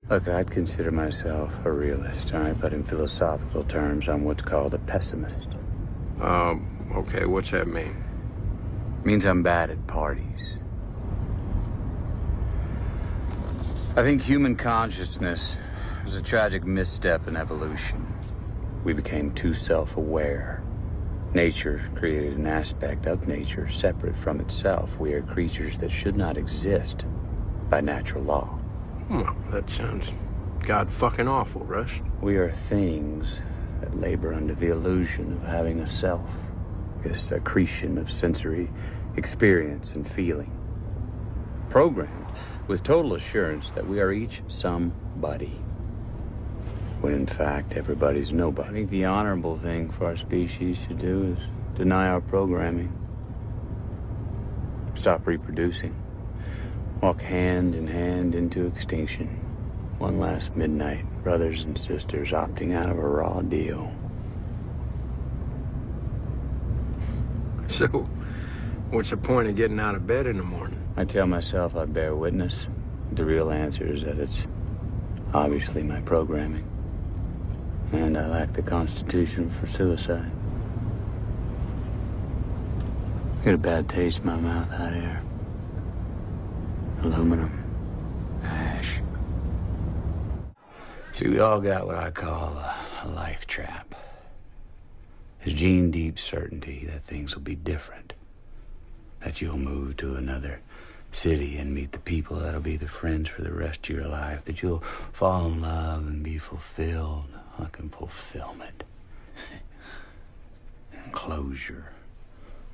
Look, I'd consider myself a realist, all right? But in philosophical terms, I'm what's called a pessimist. Okay, what's that mean? Means I'm bad at parties. I think human consciousness was a tragic misstep in evolution. We became too self-aware. Nature created an aspect of nature separate from itself. We are creatures that should not exist by natural law. Well, that sounds god-fucking awful, Russ. We are things that labor under the illusion of having a self. This accretion of sensory experience and feeling. Programmed with total assurance that we are each somebody. When in fact, everybody's nobody. I think the honorable thing for our species to do is deny our programming. Stop reproducing. Walk hand in hand into extinction. One last midnight, brothers and sisters opting out of a raw deal. So, what's the point of getting out of bed in the morning? I tell myself I bear witness. The real answer is that it's obviously my programming. And I lack the constitution for suicide. I get a bad taste in my mouth out here. Aluminum. Ash. See, we all got what I call a life trap. This gene-deep certainty that things will be different. That you'll move to another city and meet the people that'll be the friends for the rest of your life. That you'll fall in love and be fulfilled. Fucking fulfillment. And closure.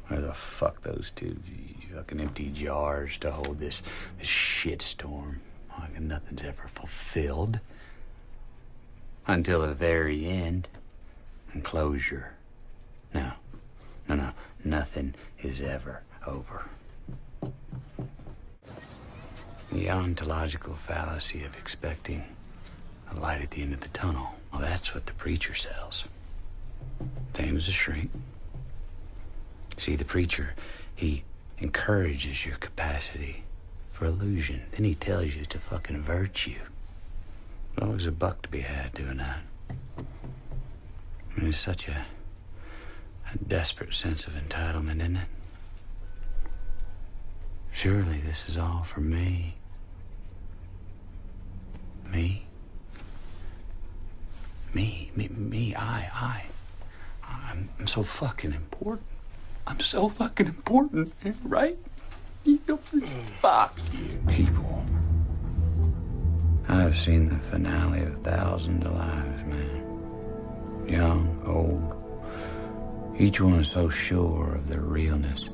Where the fuck those two fucking empty jars to hold this shitstorm. Like nothing's ever fulfilled. Until the very end. And closure. No. Nothing is ever over. The ontological fallacy of expecting a light at the end of the tunnel. Well, that's what the preacher sells. Same as a shrink. See, the preacher, he encourages your capacity for illusion. Then he tells you to fucking virtue. There's always a buck to be had doing that. I mean, it's such a desperate sense of entitlement, isn't it? Surely this is all for me. Me. I'm so fucking important. I'm so fucking important, right? Fuck you, people. I've seen the finale of thousands of lives, man. Young, old. Each one is so sure of their realness.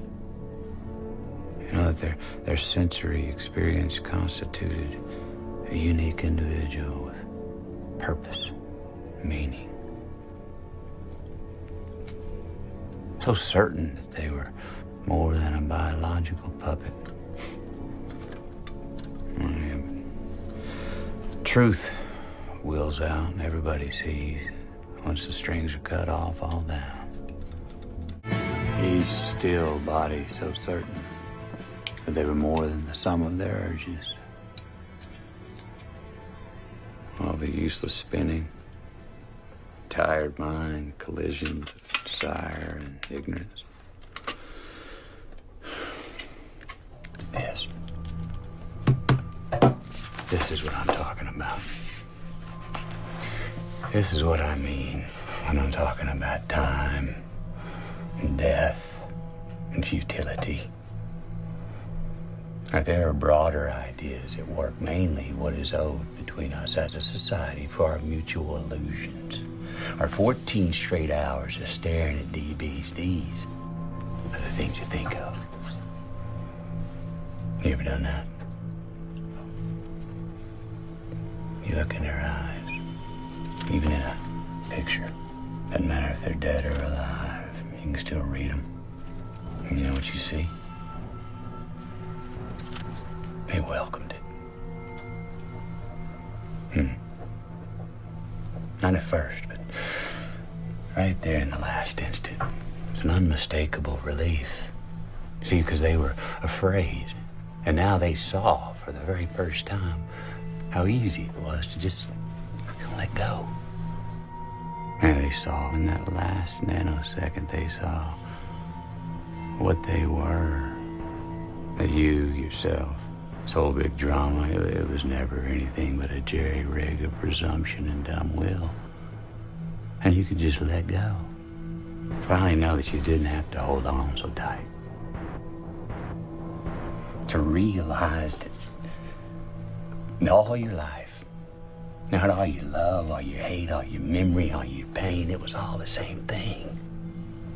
You know that their sensory experience constituted a unique individual with purpose, meaning. So certain that they were more than a biological puppet. Truth wheels out and everybody sees. Once the strings are cut off, all down. Each still body so certain that they were more than the sum of their urges. All the useless spinning, tired mind, collisions of desire and ignorance. This is what I'm talking about. This is what I mean when I'm talking about time and death and futility. There are broader ideas at work, mainly what is owed between us as a society for our mutual illusions. Our 14 straight hours of staring at DBs. These are the things you think of. You ever done that? You look in their eyes, even in a picture. Doesn't matter if they're dead or alive. You can still read them. And you know what you see? They welcomed it. Not at first, but right there in the last instant. It's an unmistakable relief. See, because they were afraid. And now they saw for the very first time how easy it was to just let go. And they saw in that last nanosecond, they saw what they were. That you, yourself, this whole big drama, it was never anything but a jerry-rig of presumption and dumb will. And you could just let go. Finally know that you didn't have to hold on so tight. To realize that all your life, not all your love, all your hate, all your memory, all your pain, it was all the same thing.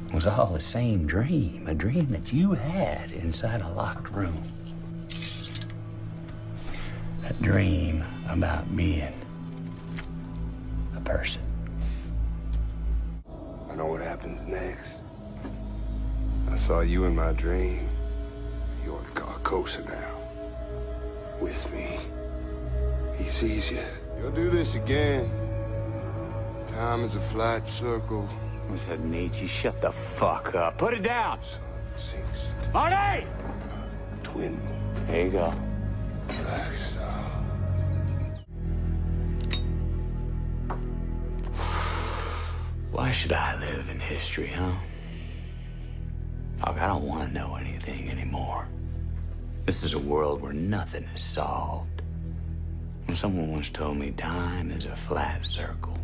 It was all the same dream, a dream that you had inside a locked room. A dream about being a person. I know what happens next. I saw you in my dream. You're closer now. With me. He sees you. You'll do this again. Time is a flat circle. What's that, Nietzsche? Shut the fuck up. Put it down! Sinks Marty! twin. There you go. Black star. Why should I live in history, huh? Look, I don't want to know anything anymore. This is a world where nothing is solved. When someone once told me time is a flat circle.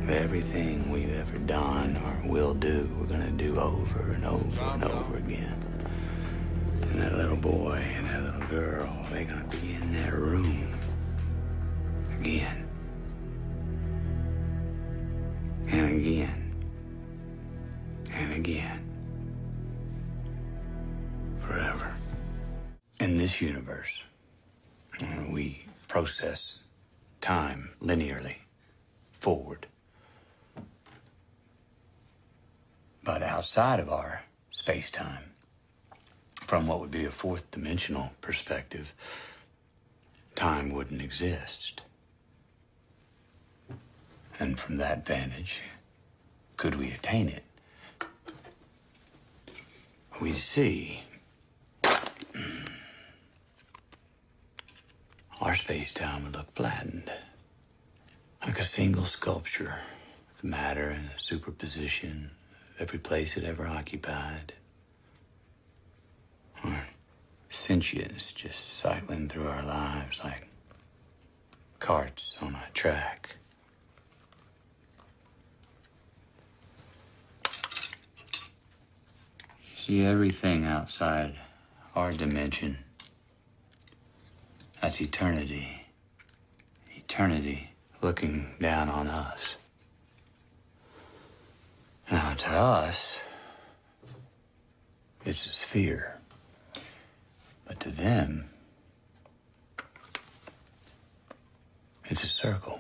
Everything we've ever done or will do, we're gonna do over and over and over again. And that little boy and that little girl, they're gonna be in that room again. And again. And again. Forever. In this universe, we process time linearly, forward. But outside of our space-time, from what would be a fourth dimensional perspective, time wouldn't exist. And from that vantage, could we attain it? We see our space-time would look flattened, like a single sculpture with matter and a superposition of every place it ever occupied. Or sentience just cycling through our lives like carts on a track. See, everything outside our dimension, that's eternity. Eternity looking down on us. Now, to us, it's a sphere. But to them, it's a circle.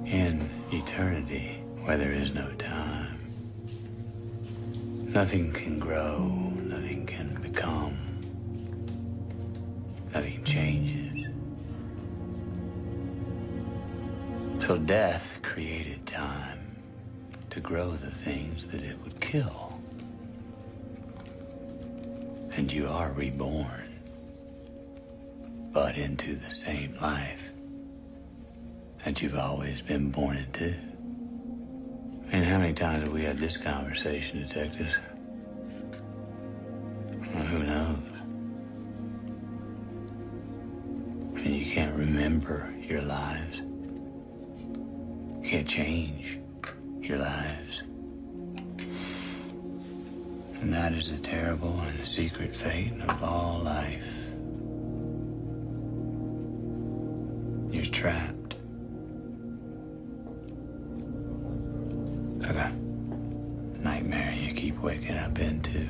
In eternity, where there is no time, nothing can grow, nothing can become, nothing changes. So death created time to grow the things that it would kill. And you are reborn, but into the same life that you've always been born into. And how many times have we had this conversation, detectives? Well, who knows? And you can't remember your lives. You can't change your lives. And that is the terrible and secret fate of all life. You're trapped. Like a nightmare you keep waking up into.